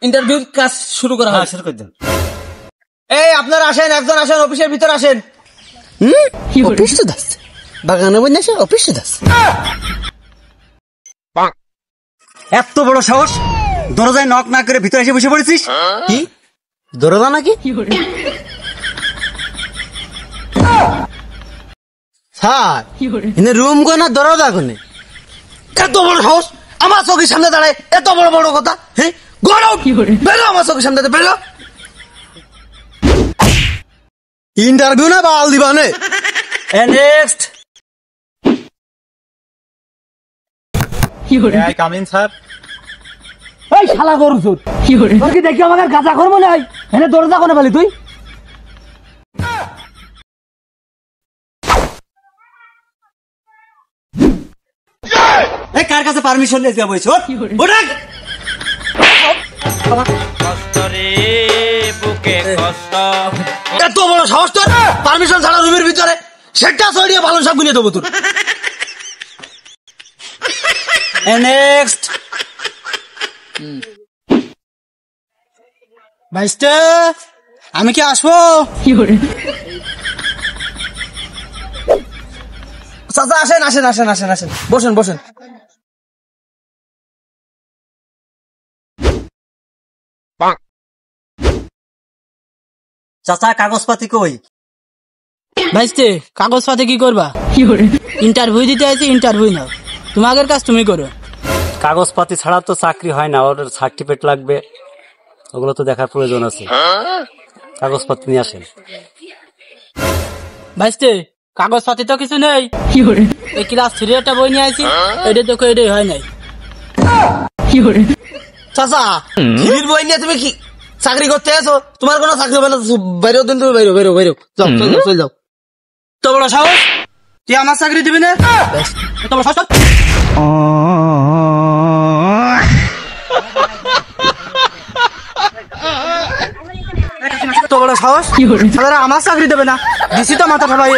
ইন্টারভিউর কাজ শুরু করা হয়। শুরু করে দেন। এই আপনারা আসেন, একজন আসেন, অফিসের ভিতর আসেন। অফিস তো দাস বাগানে বসে আছে, অফিস তো দাস। এত বড় সাহস, দরজায় নক না করে ভিতরে এসে বসে পড়েছিস? কি দরজা নাকি স্যার? এনে রুম কো না দরজা কোনে? এত বড় সাহস আমার চোখের সামনে দাঁড়ায়, এত বড় বড় কথা। হ্যাঁ গরম বেরো আমার চোখের সামনে, বেরো। ইন্টারভিউ না বাল দিবানে? নেক্সট। Come in sir. এই শালা গরু চোদ, তোর কি দেখি আমাদের গাঁজা খোর মনে হয়? এনে দরজা কোনে ফেলি তুই? এই কার কাছে পারমিশন নিয়ে যাবো? ওটা এত বড় সাহস তোর, পারমিশন ছাড়া রুমের ভিতরে? সেটা সরিয়ে ভালো সব গুনিয়ে দেবো তোর। নেক্সট। ভাইস্তে আমি কি আসবো? চাচা আসেন, আসেন, আসেন, আসেন, আসেন, বসেন, বসেন। চাচা কাগজপাতি কই? ভাইস্তে কাগজপাতি কি করবা? ইন্টারভিউ দিতে আইছি, ইন্টারভিউ নাও, তোমাদের কাজ তুমি করো। কাগজপাতি ছাড়া তো চাকরি হয় না, ওর সার্টিফিকেট লাগবে, ওগুলো তো দেখার প্রয়োজন আছে। কাগজপাতি নিয়ে আসেন। ভাইস্তে কাগজপাতি তো কিছু নেই, এই ক্লাস 3 একটা বই নিয়ে আইছি, এটা দেখো এটাই হয় নাই। চাচা হিরির বই নিয়ে তুমি কি চাকরি করতে আছো? তোমার কোনো চাকরি হবে না, বাইরেও দিন, তুমি বাইরো বাইরো বাইরো, যাও চল যাও, চল যাও। তো বড় সাহস, তুই আমার চাকরি দিবি না? এত বড় সাহস? এত বড় সাহস, তাহলে আমার চাকরি দেবে না? দিছি তো মাথা ঠাবাই।